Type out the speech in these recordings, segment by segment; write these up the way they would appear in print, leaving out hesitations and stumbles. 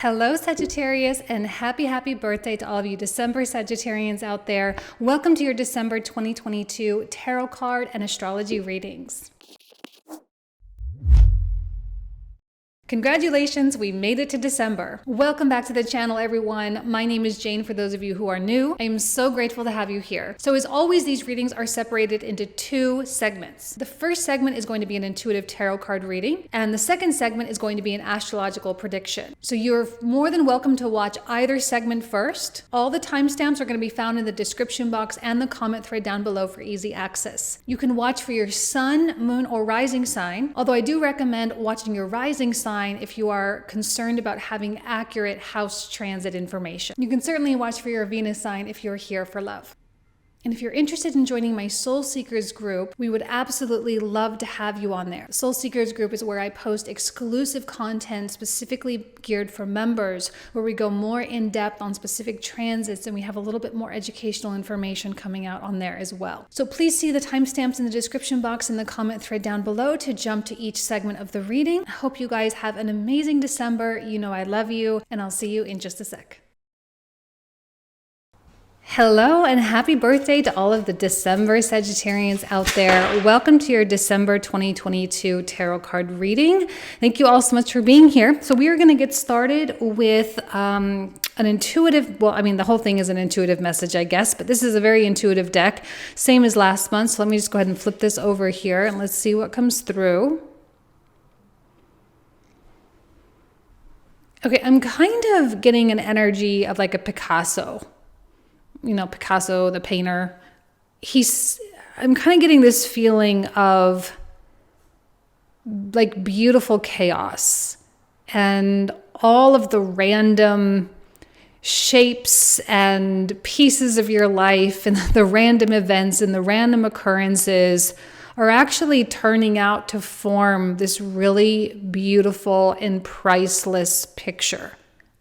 Hello Sagittarius, and happy birthday to all of you December Sagittarians out there. Welcome to your December 2022 tarot card and astrology readings. Congratulations, we made it to December. Welcome back to the channel, everyone. My name is Jane for those of you who are new. I am so grateful to have you here. So as always, these readings are separated into two segments. The first segment is going to be an intuitive tarot card reading, and the second segment is going to be an astrological prediction. So you're more than welcome to watch either segment first. All the timestamps are going to be found in the description box and the comment thread down below for easy access. You can watch for your sun, moon, or rising sign, although I do recommend watching your rising sign if you are concerned about having accurate house transit information. You can certainly watch for your Venus sign if you're here for love. And if you're interested in joining my Soul Seekers group, we would absolutely love to have you on there. Soul Seekers group is where I post exclusive content specifically geared for members, where we go more in depth on specific transits, and we have a little bit more educational information coming out on there as well. So please see the timestamps in the description box and the comment thread down below to jump to each segment of the reading. I hope you guys have an amazing December. You know I love you, and I'll see you in just a sec. Hello and happy birthday to all of the December Sagittarians out there. Welcome to your December 2022 tarot card reading. Thank you all so much for being here. So we are going to get started with an intuitive, the whole thing is an intuitive message, I guess, but this is a very intuitive deck, same as last month. So let me just go ahead and flip this over here and let's see what comes through. Okay, I'm kind of getting an energy of like a Picasso. You know, Picasso, the painter, I'm kind of getting this feeling of like beautiful chaos and all of the random shapes and pieces of your life and the random events and the random occurrences are actually turning out to form this really beautiful and priceless picture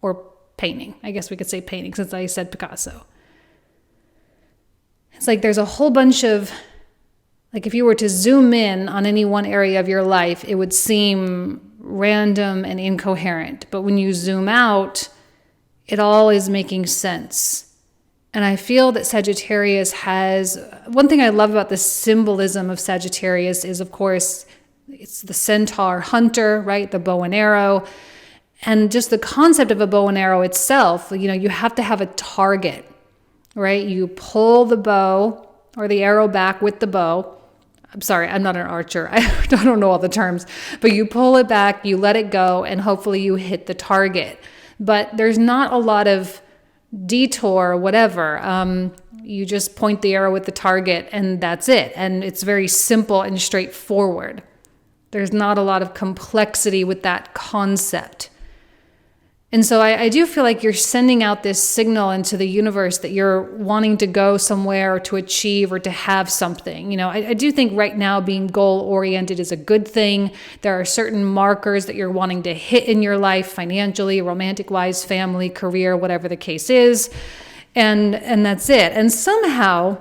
or painting. I guess we could say painting since I said Picasso. It's like there's a whole bunch of, like if you were to zoom in on any one area of your life, it would seem random and incoherent. But when you zoom out, it all is making sense. And I feel that Sagittarius has, one thing I love about the symbolism of Sagittarius is, of course, it's the centaur hunter, right? The bow and arrow. And just the concept of a bow and arrow itself, you have to have a target. Right? You pull the bow or the arrow back with the bow. I'm sorry, I'm not an archer. I don't know all the terms, but you pull it back, you let it go, and hopefully you hit the target. But there's not a lot of detour or whatever. You just point the arrow with the target and that's it. And it's very simple and straightforward. There's not a lot of complexity with that concept. And so I do feel like you're sending out this signal into the universe that you're wanting to go somewhere or to achieve or to have something. I do think right now being goal-oriented is a good thing. There are certain markers that you're wanting to hit in your life, financially, romantic-wise, family, career, whatever the case is. And that's it. And somehow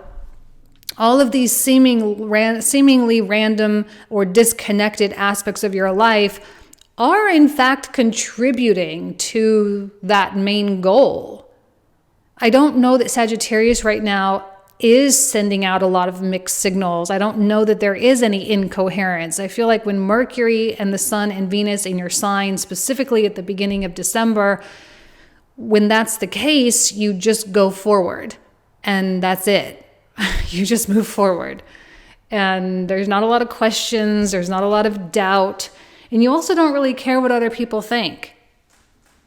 all of these seemingly random or disconnected aspects of your life are in fact contributing to that main goal. I don't know that Sagittarius right now is sending out a lot of mixed signals. I don't know that there is any incoherence. I feel like when Mercury and the Sun and Venus in your sign, specifically at the beginning of December, when that's the case, you just go forward and that's it. You just move forward. And there's not a lot of questions. There's not a lot of doubt. And you also don't really care what other people think.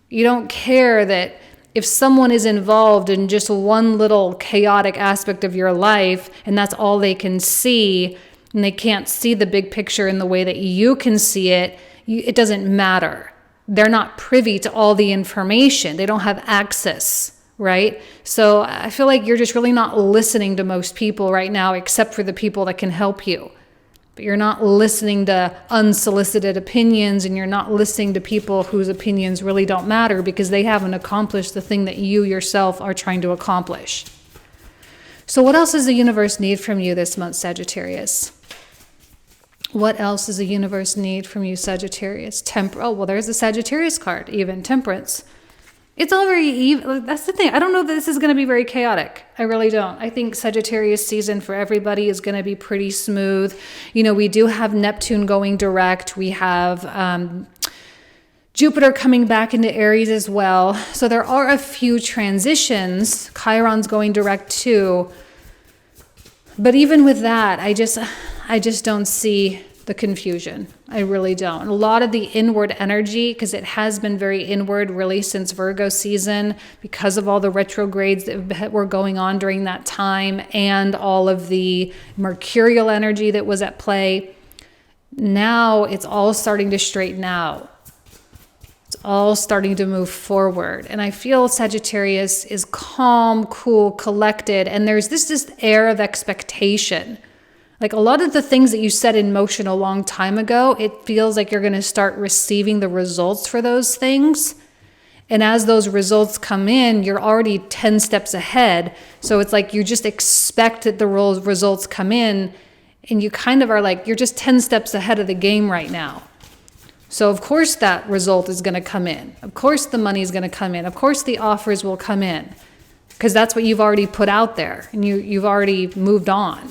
You don't care that if someone is involved in just one little chaotic aspect of your life and that's all they can see and they can't see the big picture in the way that you can see it, it doesn't matter. They're not privy to all the information. They don't have access, right? So I feel like you're just really not listening to most people right now except for the people that can help you. But you're not listening to unsolicited opinions and you're not listening to people whose opinions really don't matter because they haven't accomplished the thing that you yourself are trying to accomplish. So what else does the universe need from you this month, Sagittarius? What else does the universe need from you, Sagittarius? There's the Sagittarius card, even Temperance. It's all very even. That's the thing. I don't know that this is going to be very chaotic. I really don't. I think Sagittarius season for everybody is going to be pretty smooth. You know, we do have Neptune going direct. We have Jupiter coming back into Aries as well. So there are a few transitions. Chiron's going direct too. But even with that, I just don't see the confusion. I really don't. A lot of the inward energy, because it has been very inward really since Virgo season, because of all the retrogrades that were going on during that time and all of the mercurial energy that was at play. Now it's all starting to straighten out. It's all starting to move forward. And I feel Sagittarius is calm, cool, collected, and there's this air of expectation. Like a lot of the things that you set in motion a long time ago, it feels like you're going to start receiving the results for those things. And as those results come in, you're already 10 steps ahead. So it's like you just expect that the results come in, and you kind of are like, you're just 10 steps ahead of the game right now. So of course that result is going to come in. Of course the money is going to come in. Of course the offers will come in, because that's what you've already put out there and you've already moved on.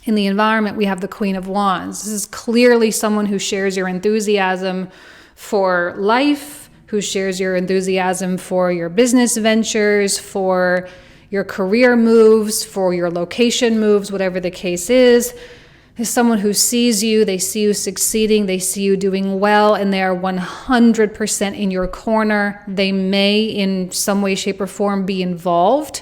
In the environment, we have the Queen of Wands. This is clearly someone who shares your enthusiasm for life, who shares your enthusiasm for your business ventures, for your career moves, for your location moves, whatever the case is. Is someone who sees you, they see you succeeding, they see you doing well, and they are 100% in your corner. They in some way, shape, or form be involved.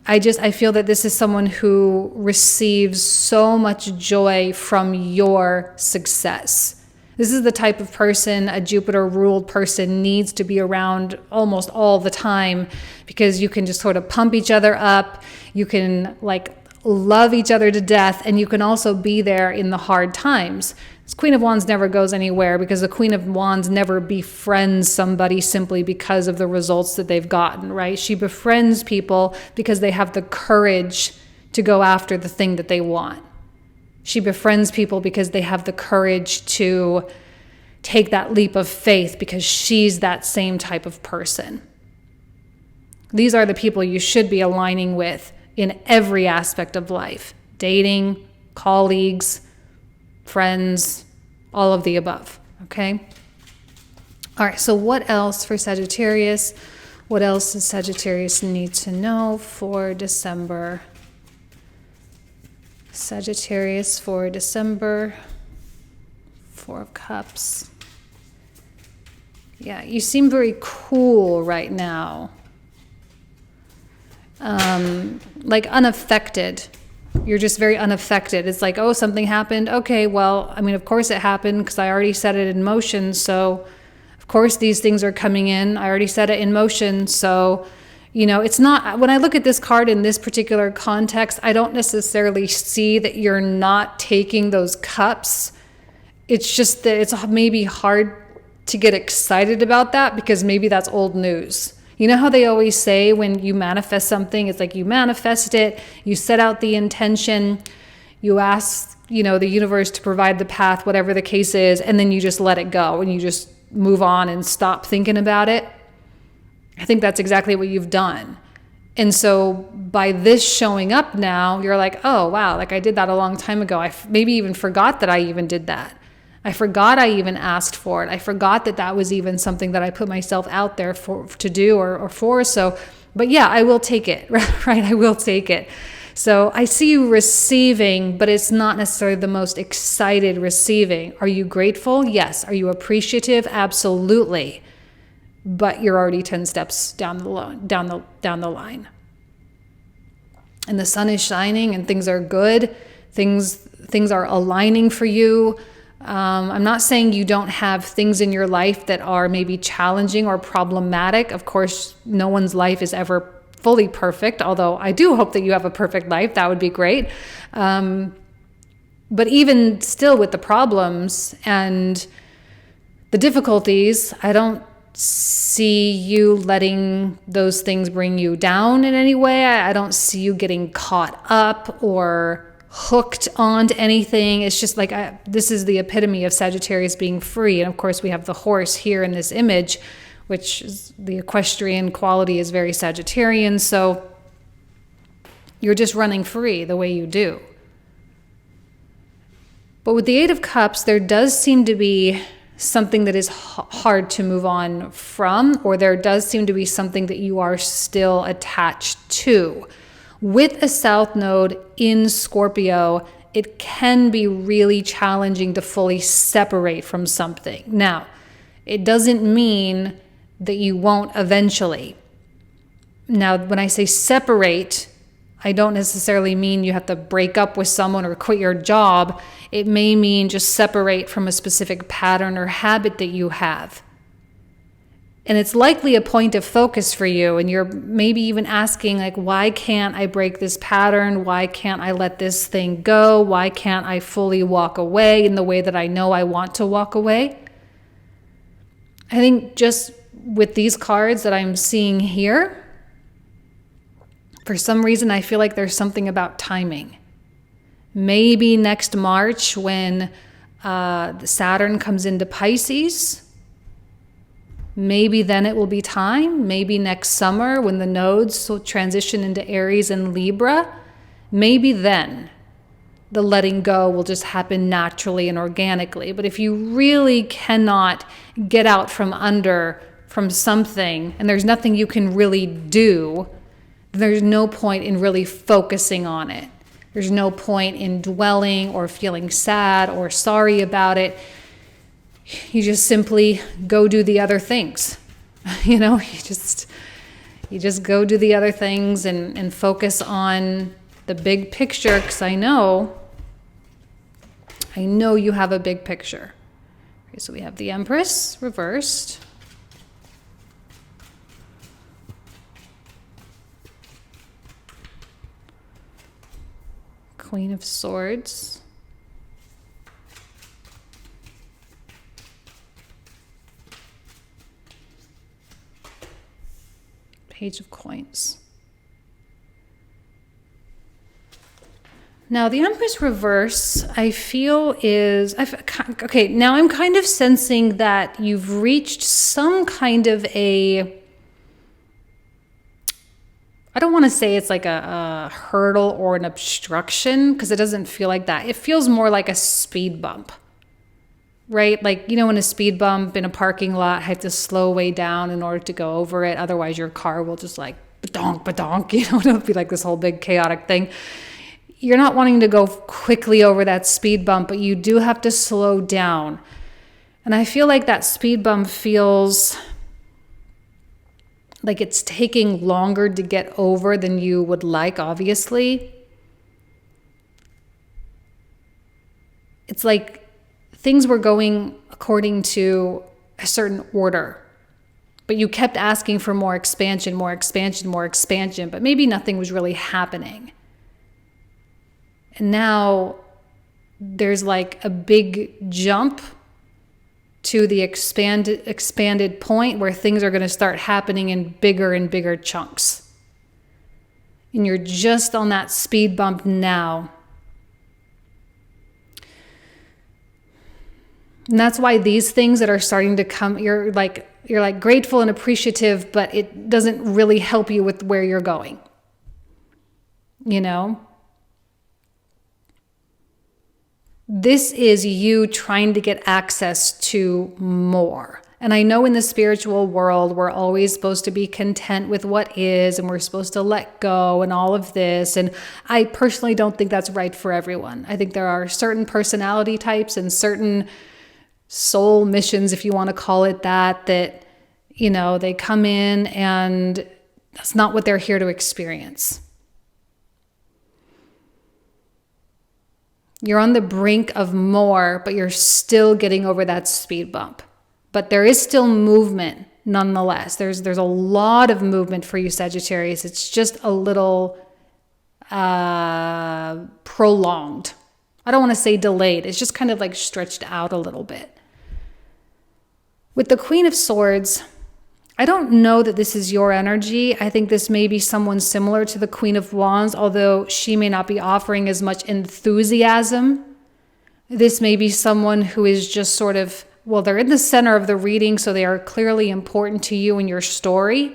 I feel that this is someone who receives so much joy from your success. This is the type of person a Jupiter-ruled person needs to be around almost all the time, because you can just sort of pump each other up. You can love each other to death, and you can also be there in the hard times. This Queen of Wands never goes anywhere, because the Queen of Wands never befriends somebody simply because of the results that they've gotten, right? She befriends people because they have the courage to go after the thing that they want. She befriends people because they have the courage to take that leap of faith, because she's that same type of person. These are the people you should be aligning with in every aspect of life: dating, colleagues, friends, all of the above, okay? All right, so what else for Sagittarius? What else does Sagittarius need to know for December? Sagittarius for December, 4 of Cups. Yeah, you seem very cool right now. Unaffected. You're just very unaffected. It's like, oh, something happened. Okay, well, I mean, of course it happened, because I already set it in motion. So, of course, these things are coming in. I already set it in motion. So, it's not, when I look at this card in this particular context, I don't necessarily see that you're not taking those cups. It's just that it's maybe hard to get excited about that, because maybe that's old news. You know how they always say when you manifest something, it's like you manifest it, you set out the intention, you ask, the universe to provide the path, whatever the case is, and then you just let it go and you just move on and stop thinking about it. I think that's exactly what you've done. And so by this showing up now, you're like, oh, wow, I did that a long time ago. I maybe even forgot that I even did that. I forgot I even asked for it. I forgot that was even something that I put myself out there to do or for. So, but yeah, I will take it, right? I will take it. So I see you receiving, but it's not necessarily the most excited receiving. Are you grateful? Yes. Are you appreciative? Absolutely. But you're already 10 steps down the line. And the sun is shining and things are good. Things are aligning for you. I'm not saying you don't have things in your life that are maybe challenging or problematic. Of course, no one's life is ever fully perfect, although I do hope that you have a perfect life. That would be great. But even still, with the problems and the difficulties, I don't see you letting those things bring you down in any way. I don't see you getting caught up or hooked onto anything. It's just like, this is the epitome of Sagittarius being free. And of course, we have the horse here in this image, which is the equestrian quality is very Sagittarian. So you're just running free the way you do. But with the Eight of Cups, there does seem to be something that is hard to move on from, or there does seem to be something that you are still attached to. With a South Node in Scorpio, it can be really challenging to fully separate from something. Now, it doesn't mean that you won't eventually. Now, when I say separate, I don't necessarily mean you have to break up with someone or quit your job. It may mean just separate from a specific pattern or habit that you have. And it's likely a point of focus for you. And you're maybe even asking, like, why can't I break this pattern? Why can't I let this thing go? Why can't I fully walk away in the way that I know I want to walk away? I think just with these cards that I'm seeing here, for some reason, I feel like there's something about timing. Maybe next March when Saturn comes into Pisces, maybe then it will be time. Maybe next summer when the nodes will transition into Aries and Libra, maybe then the letting go will just happen naturally and organically. But if you really cannot get out from under from something and there's nothing you can really do, there's no point in really focusing on it. There's no point in dwelling or feeling sad or sorry about it. You just simply go do the other things. You just go do the other things and focus on the big picture, because I know you have a big picture. Okay, so we have the Empress reversed. Queen of Swords. Page of Coins. Now, the Empress reverse, I feel okay, now I'm kind of sensing that you've reached some kind of I don't want to say it's like a hurdle or an obstruction, because it doesn't feel like that. It feels more like a speed bump, right? Like, when a speed bump in a parking lot, have to slow way down in order to go over it. Otherwise, your car will just like badonk, badonk, it'll be like this whole big chaotic thing. You're not wanting to go quickly over that speed bump, but you do have to slow down. And I feel like that speed bump feels like it's taking longer to get over than you would like, obviously. It's like things were going according to a certain order, but you kept asking for more expansion, but maybe nothing was really happening. And now there's like a big jump to the expanded point where things are going to start happening in bigger and bigger chunks. And you're just on that speed bump now. And that's why these things that are starting to come, you're like grateful and appreciative, but it doesn't really help you with where you're going. This is you trying to get access to more. And I know in the spiritual world, we're always supposed to be content with what is, and we're supposed to let go and all of this. And I personally don't think that's right for everyone. I think there are certain personality types and certain soul missions, if you want to call it that, they come in and that's not what they're here to experience. You're on the brink of more, but you're still getting over that speed bump. But there is still movement nonetheless. There's a lot of movement for you, Sagittarius. It's just a little prolonged. I don't want to say delayed. It's just kind of like stretched out a little bit. With the Queen of Swords, I don't know that this is your energy. I think this may be someone similar to the Queen of Wands, although she may not be offering as much enthusiasm. This may be someone who is just sort of, well, they're in the center of the reading, so they are clearly important to you and your story.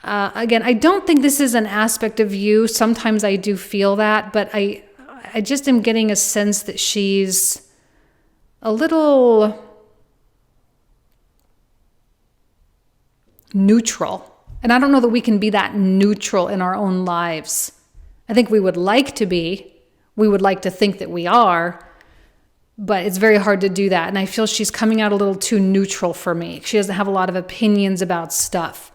Again, I don't think this is an aspect of you. Sometimes I do feel that, but I just am getting a sense that she's a little neutral. And I don't know that we can be that neutral in our own lives. I think we would like to be. We would like to think that we are, but it's very hard to do that. And I feel she's coming out a little too neutral for me. She doesn't have a lot of opinions about stuff.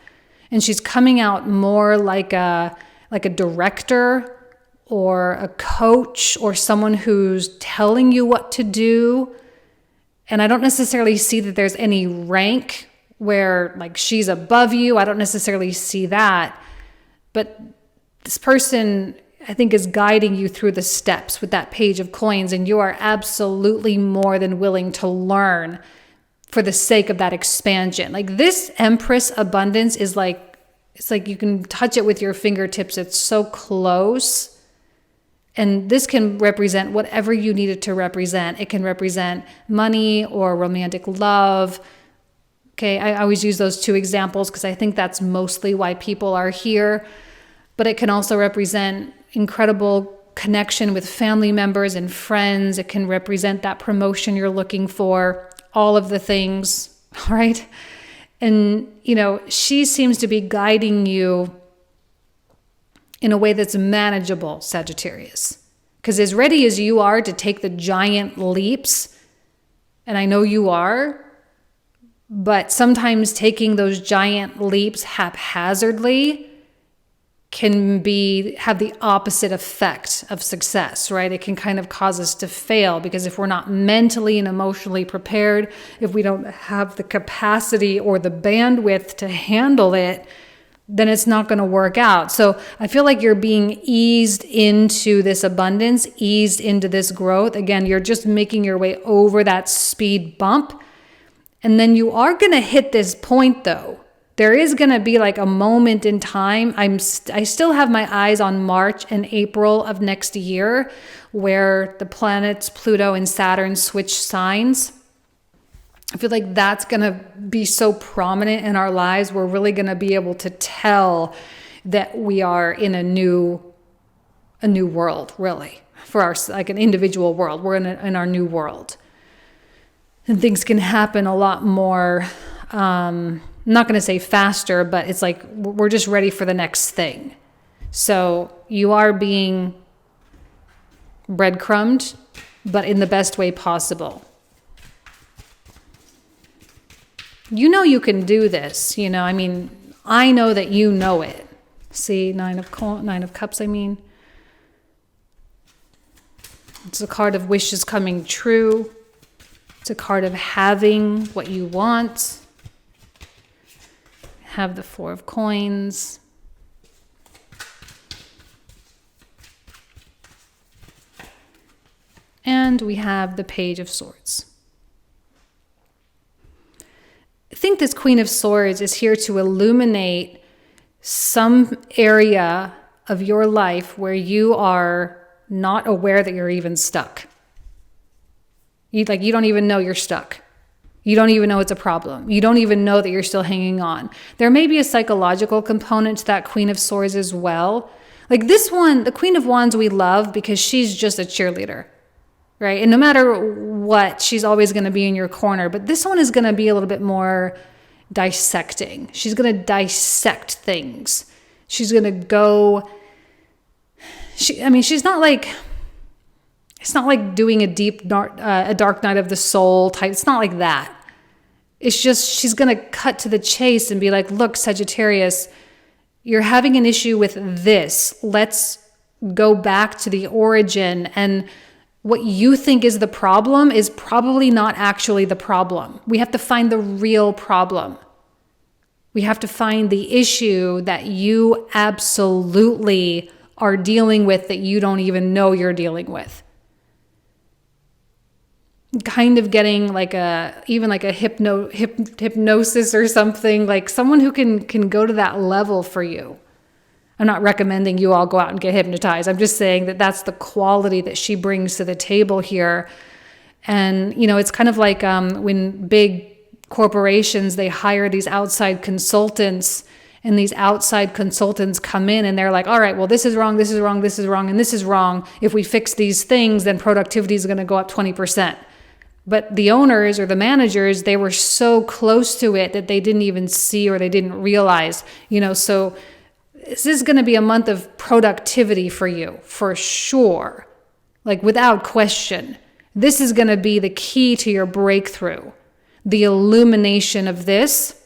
And she's coming out more like a director or a coach or someone who's telling you what to do. And I don't necessarily see that there's any rank where like she's above you. I don't necessarily see that. But this person, I think, is guiding you through the steps with that Page of Coins, and you are absolutely more than willing to learn for the sake of that expansion. Like this Empress abundance is like, it's like you can touch it with your fingertips. It's so close. And this can represent whatever you need it to represent. It can represent money or romantic love. Okay, I always use those two examples because I think that's mostly why people are here. But it can also represent incredible connection with family members and friends. It can represent that promotion you're looking for, all of the things, all right? And, you know, she seems to be guiding you in a way that's manageable, Sagittarius. Because as ready as you are to take the giant leaps, and I know you are, but sometimes taking those giant leaps haphazardly can have the opposite effect of success, right? It can kind of cause us to fail because if we're not mentally and emotionally prepared, if we don't have the capacity or the bandwidth to handle it, then it's not going to work out. So I feel like you're being eased into this abundance, eased into this growth. Again, you're just making your way over that speed bump. And then you are going to hit this point though. There is going to be like a moment in time. I still have my eyes on March and April of next year where the planets Pluto and Saturn switch signs. I feel like that's going to be so prominent in our lives. We're really going to be able to tell that we are in a new world, really, for our, like an individual world. We're in our new world. And things can happen a lot more, I'm not going to say faster, but it's like we're just ready for the next thing. So you are being breadcrumbed, but in the best way possible. You know you can do this, you know, I mean, I know that you know it. See, Nine of Cups, I mean. It's a card of wishes coming true. It's a card of having what you want. Have the Four of Coins. And we have the Page of Swords. I think this Queen of Swords is here to illuminate some area of your life where you are not aware that you're even stuck. You don't even know you're stuck. You don't even know it's a problem. You don't even know that you're still hanging on. There may be a psychological component to that Queen of Swords as well. Like this one, the Queen of Wands we love because she's just a cheerleader, right? And no matter what, she's always going to be in your corner. But this one is going to be a little bit more dissecting. She's going to dissect things. She's going to go... she's not like... It's not like doing a dark night of the soul type. It's not like that. It's just she's going to cut to the chase and be like, look, Sagittarius, you're having an issue with this. Let's go back to the origin. And what you think is the problem is probably not actually the problem. We have to find the real problem. We have to find the issue that you absolutely are dealing with that you don't even know you're dealing with. kind of getting like even like a hypnosis or something, like someone who can go to that level for you. I'm not recommending you all go out and get hypnotized. I'm just saying that that's the quality that she brings to the table here. And, it's kind of like when big corporations, they hire these outside consultants, and these outside consultants come in and they're like, all right, well, this is wrong, this is wrong, this is wrong, and this is wrong. If we fix these things, then productivity is going to go up 20%. But the owners or the managers, they were so close to it that they didn't even see or they didn't realize, so this is going to be a month of productivity for you, for sure. Like without question, this is going to be the key to your breakthrough. The illumination of this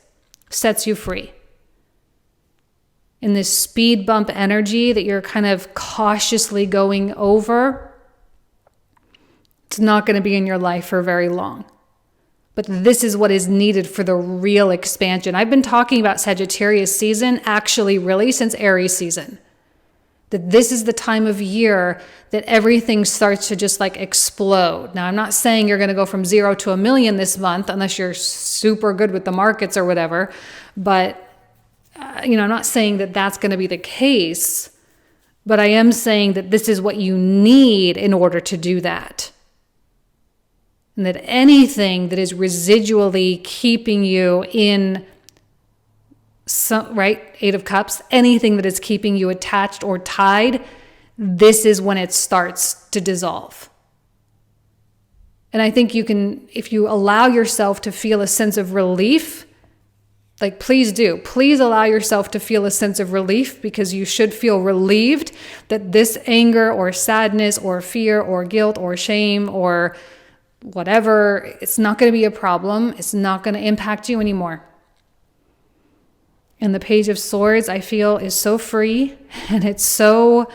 sets you free. In this speed bump energy that you're kind of cautiously going over, it's not going to be in your life for very long. But this is what is needed for the real expansion. I've been talking about Sagittarius season actually really since Aries season. That this is the time of year that everything starts to just like explode. Now, I'm not saying you're going to go from 0 to 1 million this month unless you're super good with the markets or whatever. But, I'm not saying that that's going to be the case. But I am saying that this is what you need in order to do that. And that anything that is residually keeping you in, Eight of Cups, anything that is keeping you attached or tied, this is when it starts to dissolve. And I think you can, if you allow yourself to feel a sense of relief, like please do. Please allow yourself to feel a sense of relief, because you should feel relieved that this anger or sadness or fear or guilt or shame or whatever, it's not going to be a problem. It's not going to impact you anymore. And the Page of Swords, I feel, is so free. And it's so,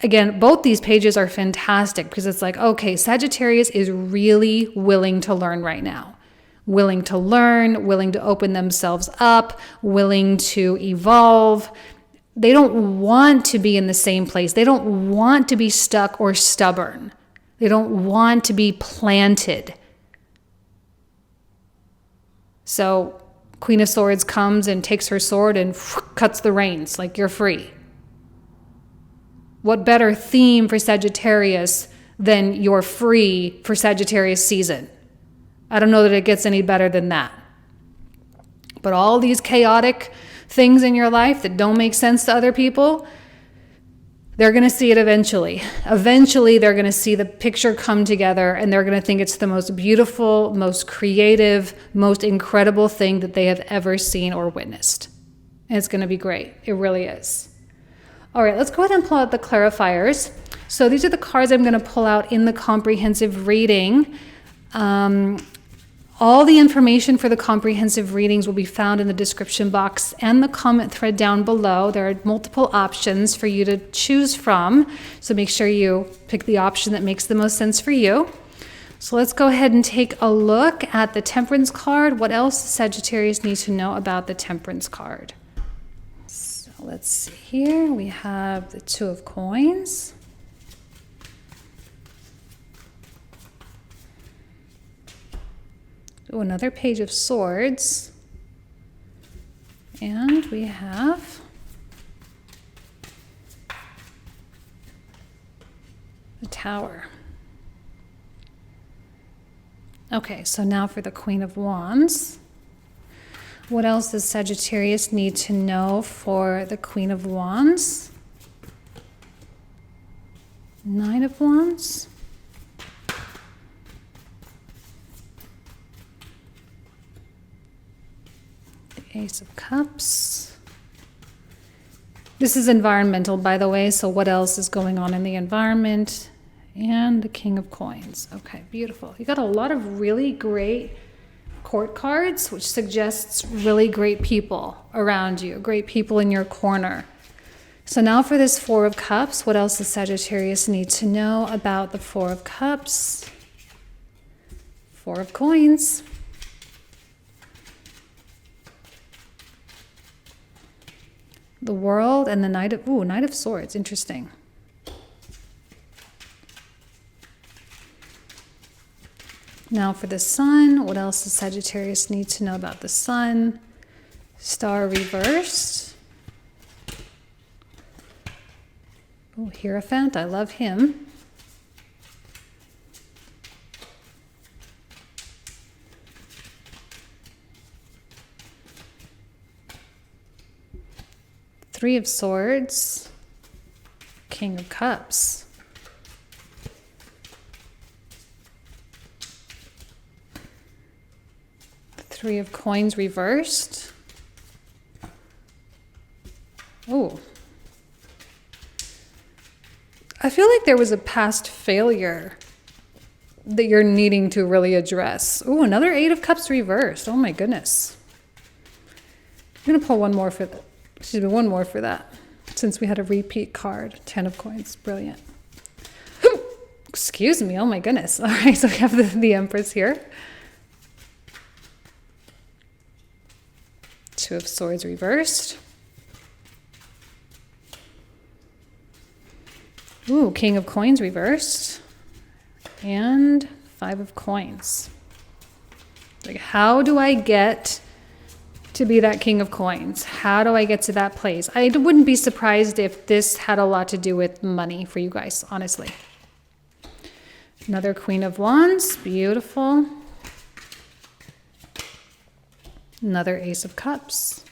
again, both these pages are fantastic because it's like, okay, Sagittarius is really willing to learn right now. Willing to learn, willing to open themselves up, willing to evolve. They don't want to be in the same place. They don't want to be stuck or stubborn. They don't want to be planted. So Queen of Swords comes and takes her sword and cuts the reins, like you're free. What better theme for Sagittarius than you're free for Sagittarius season? I don't know that it gets any better than that. But all these chaotic things in your life that don't make sense to other people, they're going to see it eventually. Eventually, they're going to see the picture come together and they're going to think it's the most beautiful, most creative, most incredible thing that they have ever seen or witnessed. And it's going to be great. It really is. All right, let's go ahead and pull out the clarifiers. So these are the cards I'm going to pull out in the comprehensive reading. All the information for the comprehensive readings will be found in the description box and the comment thread down below. There are multiple options for you to choose from, so make sure you pick the option that makes the most sense for you. So let's go ahead and take a look at the Temperance card. What else does Sagittarius need to know about the Temperance card? So let's see here. We have the Two of Coins. Oh, another Page of Swords. And we have the Tower. Okay, so now for the Queen of Wands. What else does Sagittarius need to know for the Queen of Wands? Nine of Wands. Ace of Cups. This is environmental, by the way, so what else is going on in the environment? And the King of Coins. Okay, beautiful. You got a lot of really great court cards, which suggests really great people around you, great people in your corner. So now for this Four of Cups, what else does Sagittarius need to know about the Four of Cups? Four of Coins. The World and the Knight of Swords. Interesting. Now for the sun, what else does Sagittarius need to know about the sun? Star reversed. Oh, Hierophant, I love him. Three of Swords, King of Cups. Three of Coins reversed. Oh. I feel like there was a past failure that you're needing to really address. Oh, another Eight of Cups reversed. Oh my goodness. I'm going to pull one more for that. One more for that, since we had a repeat card. 10 of Coins. Brilliant. Excuse me. Oh my goodness. All right, so we have the Empress here. Two of Swords reversed. Ooh, King of Coins reversed. And Five of Coins. Like, how do I get to be that King of Coins? How do I get to that place? I wouldn't be surprised if this had a lot to do with money for you guys, honestly. Another Queen of Wands. Beautiful. Another Ace of Cups.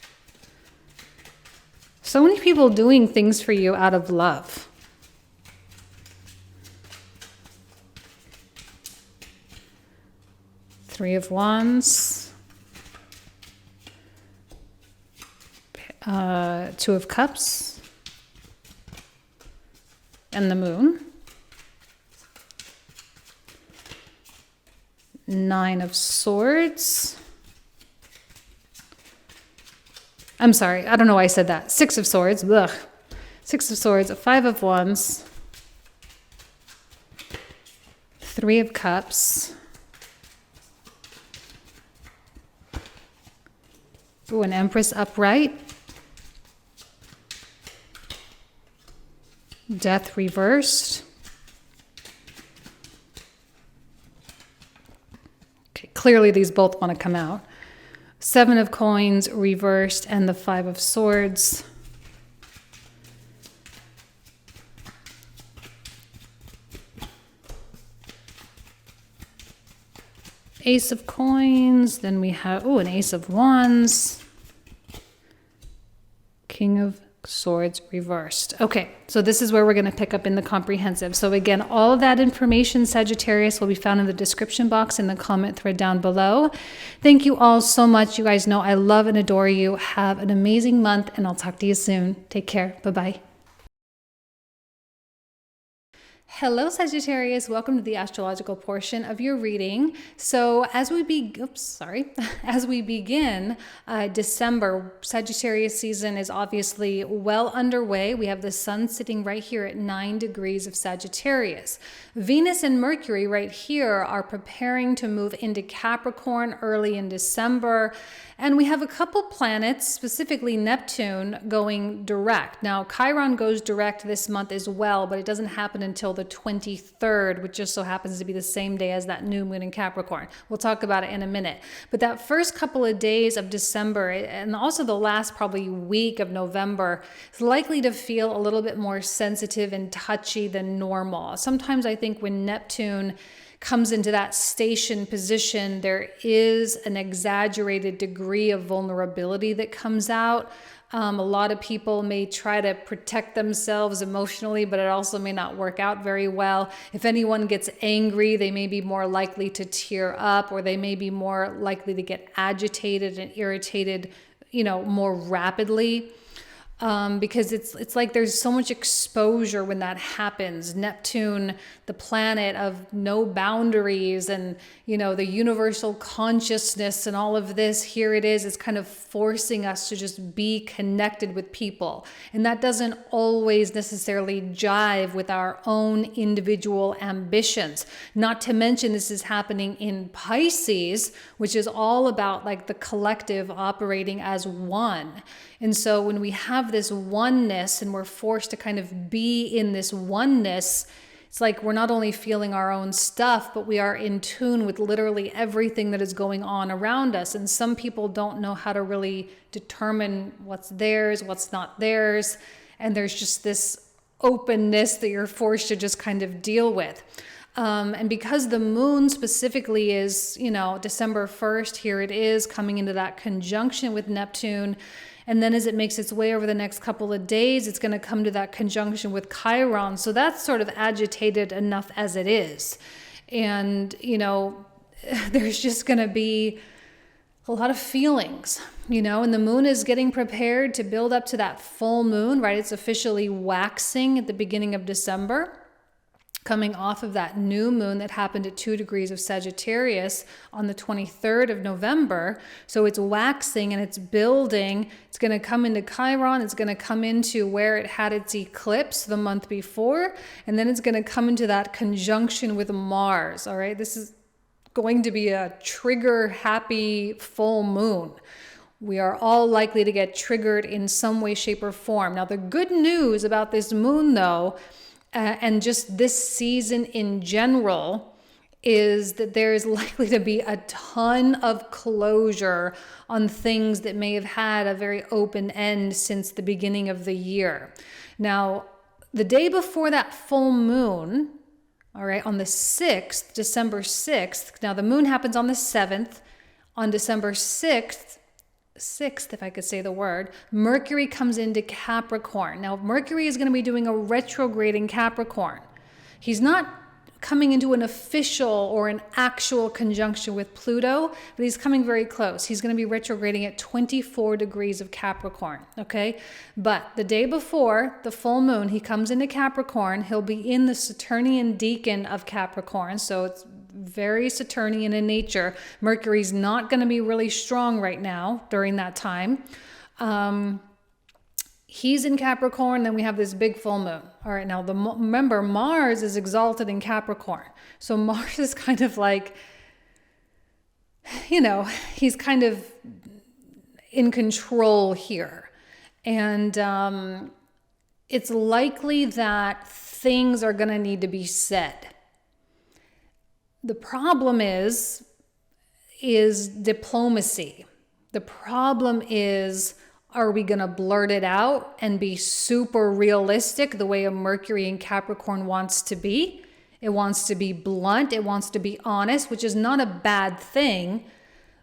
So many people doing things for you out of love. Three of Wands. Two of Cups. And the Moon. Nine of Swords. I'm sorry, I don't know why I said that. Six of Swords. Ugh. Six of Swords. Five of Wands. Three of Cups. Ooh, an Empress upright. Death reversed. Okay, clearly these both want to come out. Seven of Coins reversed and the Five of Swords. Ace of Coins. Then we have, an Ace of Wands. King of Swords reversed. Okay, so this is where we're going to pick up in the comprehensive. So again, all of that information, Sagittarius, will be found in the description box in the comment thread down below. Thank you all so much. You guys know I love and adore you. Have an amazing month, and I'll talk to you soon. Take care. Bye-bye. Hello, Sagittarius. Welcome to the astrological portion of your reading. So as we begin December, Sagittarius season is obviously well underway. We have the sun sitting right here at 9 degrees of Sagittarius. Venus and Mercury right here are preparing to move into Capricorn early in December. And we have a couple planets, specifically Neptune, going direct. Now, Chiron goes direct this month as well, but it doesn't happen until the 23rd, which just so happens to be the same day as that new moon in Capricorn. We'll talk about it in a minute. But that first couple of days of December, and also the last probably week of November, is likely to feel a little bit more sensitive and touchy than normal. Sometimes I think when Neptune comes into that station position, there is an exaggerated degree of vulnerability that comes out. A lot of people may try to protect themselves emotionally, but it also may not work out very well. If anyone gets angry, they may be more likely to tear up, or they may be more likely to get agitated and irritated, more rapidly. Because it's like there's so much exposure when that happens. Neptune, the planet of no boundaries and, the universal consciousness and all of this, here it is, it's kind of forcing us to just be connected with people. And that doesn't always necessarily jive with our own individual ambitions. Not to mention this is happening in Pisces, which is all about like the collective operating as one. And so when we have this oneness and we're forced to kind of be in this oneness, It's like we're not only feeling our own stuff, but we are in tune with literally everything that is going on around us. And some people don't know how to really determine what's theirs, what's not theirs. And there's just this openness that you're forced to just kind of deal with. And because the moon specifically is, December 1st, here it is coming into that conjunction with Neptune. And then as it makes its way over the next couple of days, it's going to come to that conjunction with Chiron. So that's sort of agitated enough as it is. And, there's just going to be a lot of feelings, and the moon is getting prepared to build up to that full moon, right? It's officially waxing at the beginning of December, coming off of that new moon that happened at 2 degrees of Sagittarius on the 23rd of November. So it's waxing and it's building. It's going to come into Chiron. It's going to come into where it had its eclipse the month before. And then it's going to come into that conjunction with Mars. All right. This is going to be a trigger happy full moon. We are all likely to get triggered in some way, shape, or form. Now, the good news about this moon, though, and just this season in general, is that there is likely to be a ton of closure on things that may have had a very open end since the beginning of the year. Now, the day before that full moon, all right, on the 6th, December 6th, now the moon happens on the 7th, on December 6th, if I could say the word, Mercury comes into Capricorn. Now, Mercury is going to be doing a retrograde in Capricorn. He's not coming into an official or an actual conjunction with Pluto, but he's coming very close. He's going to be retrograding at 24 degrees of Capricorn, okay? But the day before the full moon, he comes into Capricorn. He'll be in the Saturnian decan of Capricorn, so it's very Saturnian in nature. Mercury's not going to be really strong right now during that time. He's in Capricorn, then we have this big full moon. All right, now remember, Mars is exalted in Capricorn. So Mars is kind of like, he's kind of in control here. And it's likely that things are going to need to be said. The problem is diplomacy. The problem is, are we going to blurt it out and be super realistic the way a Mercury in Capricorn wants to be? It wants to be blunt. It wants to be honest, which is not a bad thing.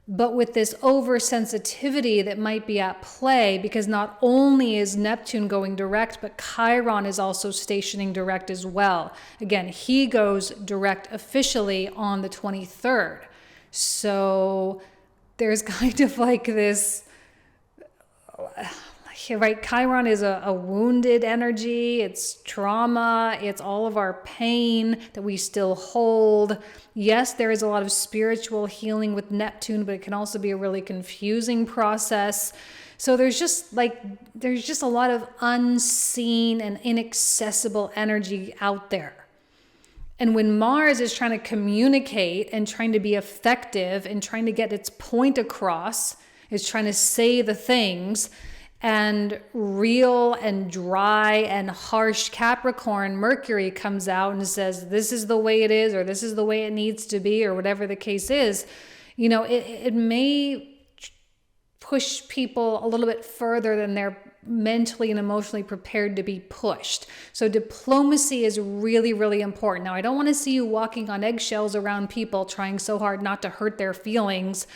But with this oversensitivity that might be at play, because not only is Neptune going direct, but Chiron is also stationing direct as well. Again, he goes direct officially on the 23rd. So there's kind of like this, right? Chiron is a wounded energy. It's trauma. It's all of our pain that we still hold. Yes, there is a lot of spiritual healing with Neptune, but it can also be a really confusing process. So there's just a lot of unseen and inaccessible energy out there. And when Mars is trying to communicate and trying to be effective and trying to get its point across, is trying to say the things, and real and dry and harsh Capricorn Mercury comes out and says, this is the way it is, or this is the way it needs to be, or whatever the case is, it may push people a little bit further than they're mentally and emotionally prepared to be pushed. So diplomacy is really, really important. Now, I don't want to see you walking on eggshells around people trying so hard not to hurt their feelings,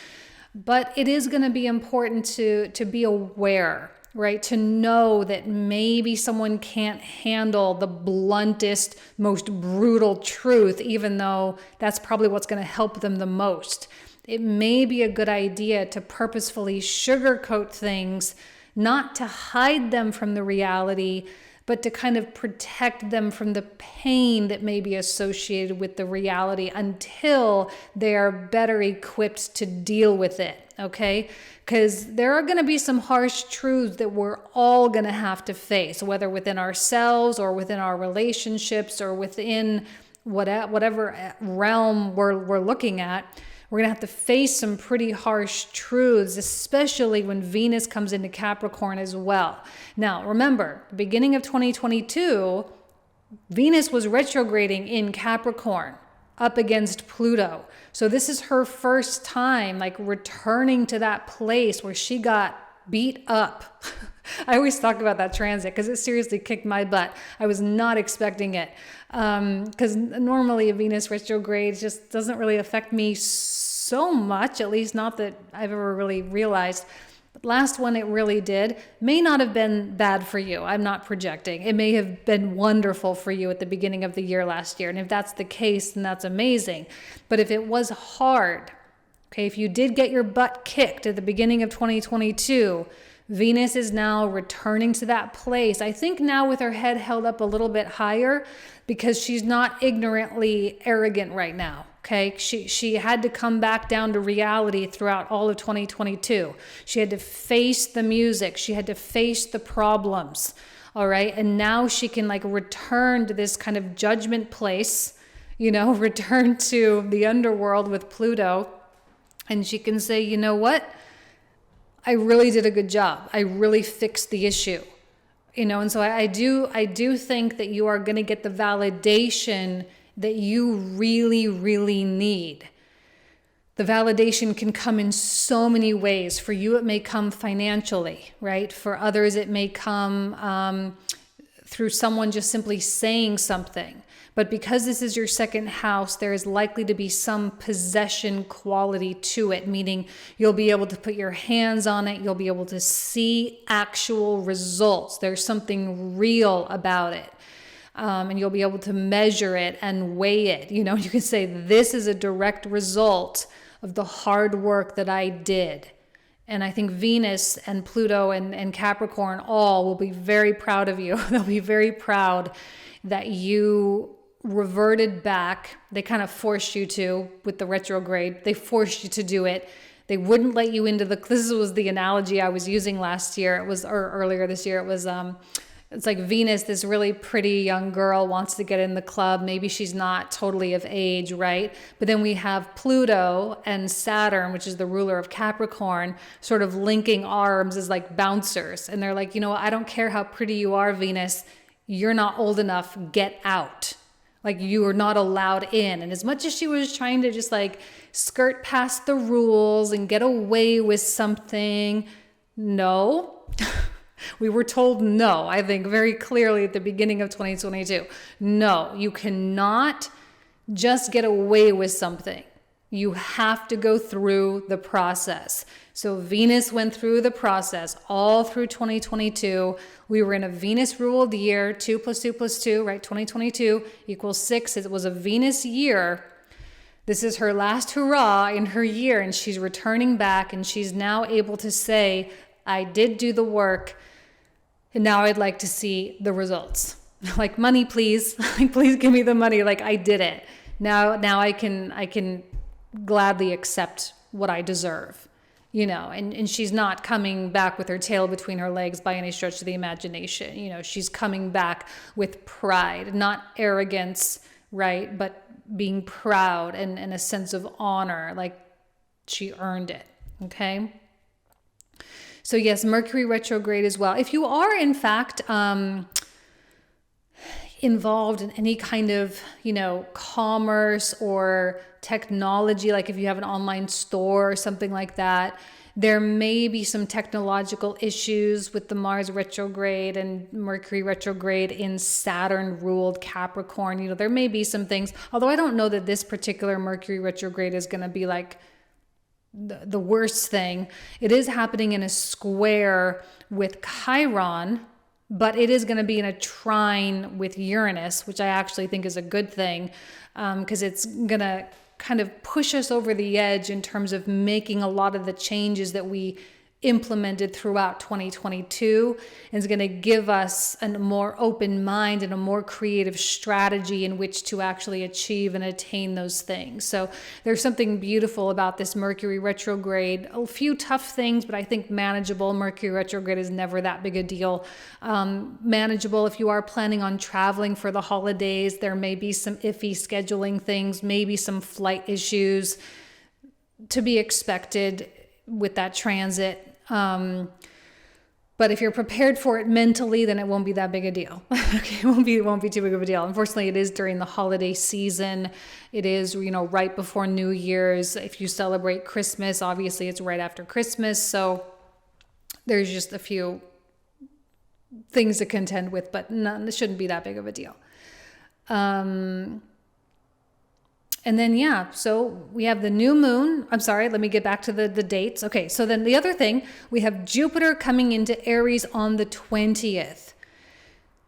but it is going to be important to be aware, right? To know that maybe someone can't handle the bluntest, most brutal truth, even though that's probably what's going to help them the most. It may be a good idea to purposefully sugarcoat things, not to hide them from the reality, but to kind of protect them from the pain that may be associated with the reality until they are better equipped to deal with it, okay? Because there are going to be some harsh truths that we're all going to have to face, whether within ourselves or within our relationships or within whatever realm we're looking at. We're going to have to face some pretty harsh truths, especially when Venus comes into Capricorn as well. Now, remember, the beginning of 2022, Venus was retrograding in Capricorn up against Pluto. So this is her first time like returning to that place where she got beat up. I always talk about that transit because it seriously kicked my butt. I was not expecting it because normally a Venus retrograde just doesn't really affect me so much, at least not that I've ever really realized. But last one, it really did. May not have been bad for you. I'm not projecting. It may have been wonderful for you at the beginning of the year last year. And if that's the case, then that's amazing. But if it was hard, okay, if you did get your butt kicked at the beginning of 2022, Venus is now returning to that place. I think now with her head held up a little bit higher because she's not ignorantly arrogant right now. Okay, she had to come back down to reality throughout all of 2022. She had to face the music. She had to face the problems. All right, and now she can like return to this kind of judgment place, return to the underworld with Pluto, and she can say, you know what? I really did a good job. I really fixed the issue. And so I do think that you are going to get the validation that you really, really need. The validation can come in so many ways. For you, it may come financially, right? For others, it may come through someone just simply saying something. But because this is your second house, there is likely to be some possession quality to it, meaning you'll be able to put your hands on it. You'll be able to see actual results. There's something real about it. And you'll be able to measure it and weigh it. You can say, this is a direct result of the hard work that I did. And I think Venus and Pluto and Capricorn all will be very proud of you. They'll be very proud that you reverted back. They kind of forced you to with the retrograde. They forced you to do it. They wouldn't let you into this was the analogy I was using last year. Or earlier this year. It was, it's like Venus, this really pretty young girl wants to get in the club. Maybe she's not totally of age, right? But then we have Pluto and Saturn, which is the ruler of Capricorn, sort of linking arms as like bouncers. And they're like, I don't care how pretty you are, Venus. You're not old enough. Get out. Like you are not allowed in. And as much as she was trying to just like skirt past the rules and get away with something, no. We were told no, I think very clearly at the beginning of 2022. No, you cannot just get away with something. You have to go through the process. So Venus went through the process all through 2022. We were in a Venus-ruled year, 2 + 2 + 2, right? 2022 = 6. It was a Venus year. This is her last hurrah in her year, and she's returning back, and she's now able to say, I did do the work, and now I'd like to see the results. Like, money, please. Like, please give me the money. Like, I did it. Now I can gladly accept what I deserve, and she's not coming back with her tail between her legs by any stretch of the imagination. She's coming back with pride, not arrogance, right? But being proud and a sense of honor, like she earned it, okay? So yes, Mercury retrograde as well. If you are in fact involved in any kind of, commerce or technology, like if you have an online store or something like that, there may be some technological issues with the Mars retrograde and Mercury retrograde in Saturn-ruled Capricorn. There may be some things, although I don't know that this particular Mercury retrograde is going to be like the worst thing. It is happening in a square with Chiron, but it is going to be in a trine with Uranus, which I actually think is a good thing, because it's going to kind of push us over the edge in terms of making a lot of the changes that we implemented throughout 2022, and is going to give us a more open mind and a more creative strategy in which to actually achieve and attain those things. So there's something beautiful about this Mercury retrograde. A few tough things, but I think manageable. Mercury retrograde is never that big a deal. Manageable if you are planning on traveling for the holidays. There may be some iffy scheduling things, maybe some flight issues to be expected with that transit. But But if you're prepared for it mentally, then it won't be that big a deal. Okay, it won't be too big of a deal. Unfortunately, it is during the holiday season. It is, right before New Year's. If you celebrate Christmas, obviously it's right after Christmas. So there's just a few things to contend with, but it shouldn't be that big of a deal. And then, so we have the new moon. I'm sorry, let me get back to the dates. Okay, so then the other thing, we have Jupiter coming into Aries on the 20th.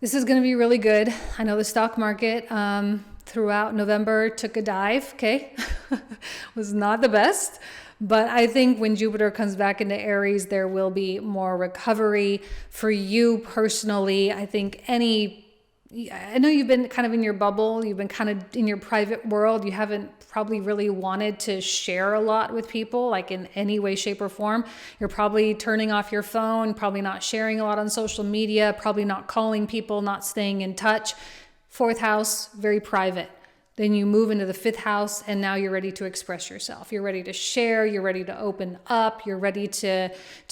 This is going to be really good. I know the stock market throughout November took a dive, okay? Was not the best. But I think when Jupiter comes back into Aries, there will be more recovery for you personally. I think I know you've been kind of in your bubble. You've been kind of in your private world. You haven't probably really wanted to share a lot with people, like in any way, shape, or form. You're probably turning off your phone, probably not sharing a lot on social media, probably not calling people, not staying in touch. Fourth house, very private. Then you move into the fifth house, and now you're ready to express yourself. You're ready to share. You're ready to open up. You're ready to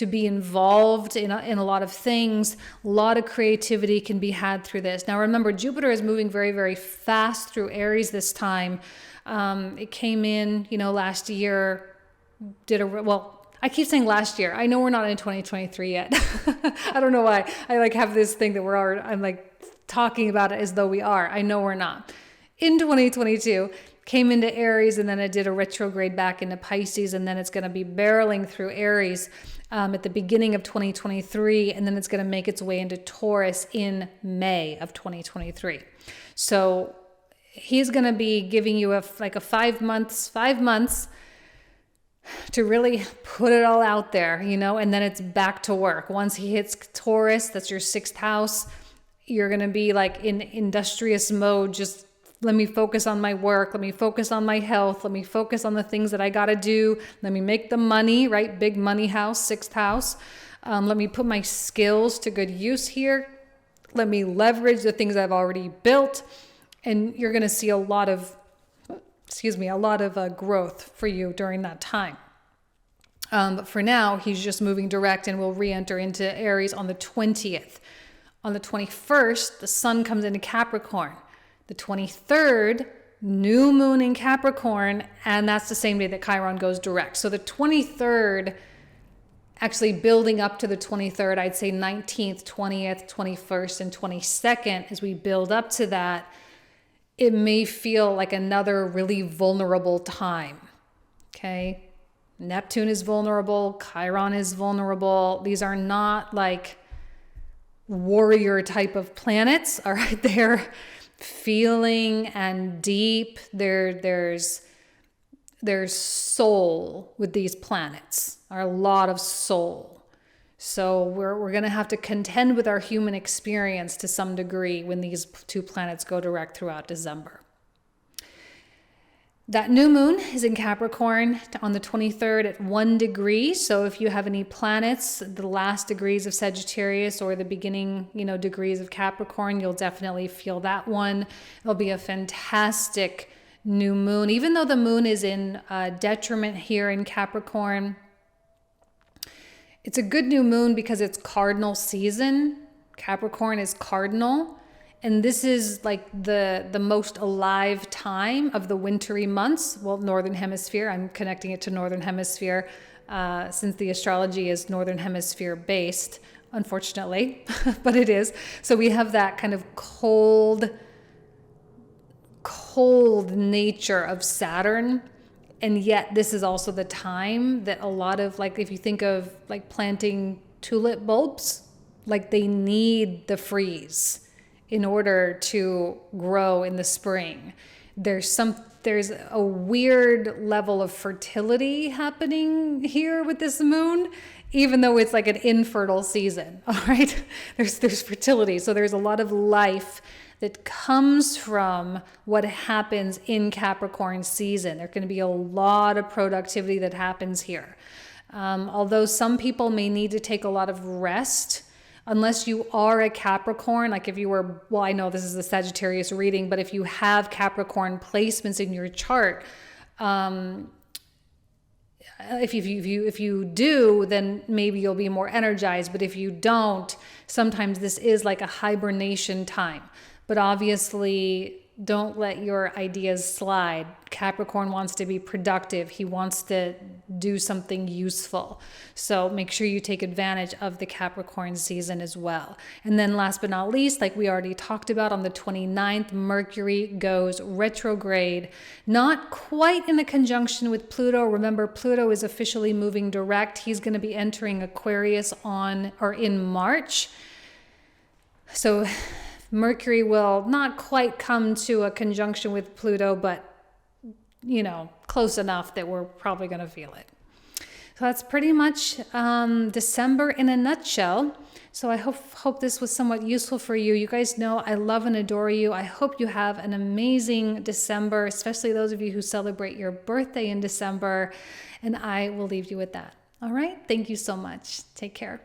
be involved in a lot of things. A lot of creativity can be had through this. Now, remember, Jupiter is moving very, very fast through Aries this time. It came in, last year. I keep saying last year. I know we're not in 2023 yet. I don't know why. I have this thing that I'm talking about it as though we are. I know we're not. In 2022, came into Aries, and then it did a retrograde back into Pisces, and then it's going to be barreling through Aries at the beginning of 2023, and then it's going to make its way into Taurus in May of 2023. So he's going to be giving you a 5 months to really put it all out there, and then it's back to work. Once he hits Taurus, that's your sixth house, you're going to be in industrious mode, just let me focus on my work. Let me focus on my health. Let me focus on the things that I got to do. Let me make the money, right? Big money house, sixth house. Let me put my skills to good use here. Let me leverage the things I've already built. And you're going to see a lot of growth for you during that time. But for now, he's just moving direct and will re-enter into Aries on the 20th. On the 21st, the sun comes into Capricorn. The 23rd, new moon in Capricorn, and that's the same day that Chiron goes direct. So the 23rd, actually building up to the 23rd, I'd say 19th, 20th, 21st, and 22nd, as we build up to that, it may feel like another really vulnerable time, okay? Neptune is vulnerable, Chiron is vulnerable. These are not warrior type of planets, all right? They're feeling and deep. There's soul with these planets, or a lot of soul. So we're going to have to contend with our human experience to some degree when these two planets go direct throughout December. That new moon is in Capricorn on the 23rd at 1 degree. So if you have any planets, the last degrees of Sagittarius or the beginning, degrees of Capricorn, you'll definitely feel that one. It'll be a fantastic new moon. Even though the moon is in detriment here in Capricorn, it's a good new moon because it's cardinal season. Capricorn is cardinal. And this is the most alive time of the wintry months. Well, Northern Hemisphere, I'm connecting it to Northern Hemisphere since the astrology is Northern Hemisphere based, unfortunately, but it is. So we have that kind of cold nature of Saturn. And yet this is also the time that a lot of, if you think of planting tulip bulbs, they need the freeze in order to grow in the spring. There's a weird level of fertility happening here with this moon, even though it's an infertile season, all right? There's fertility. So there's a lot of life that comes from what happens in Capricorn season. There's going to be a lot of productivity that happens here. Although some people may need to take a lot of rest, unless you are a Capricorn, if you were, I know this is a Sagittarius reading, but if you have Capricorn placements in your chart, if you do, then maybe you'll be more energized. But if you don't, sometimes this is like a hibernation time. But obviously, don't let your ideas slide. Capricorn wants to be productive. He wants to do something useful. So make sure you take advantage of the Capricorn season as well. And then last but not least, like we already talked about, on the 29th, Mercury goes retrograde, not quite in a conjunction with Pluto. Remember, Pluto is officially moving direct. He's going to be entering Aquarius in March. So Mercury will not quite come to a conjunction with Pluto, but, close enough that we're probably going to feel it. So that's pretty much December in a nutshell. So I hope this was somewhat useful for you. You guys know I love and adore you. I hope you have an amazing December, especially those of you who celebrate your birthday in December. And I will leave you with that. All right. Thank you so much. Take care.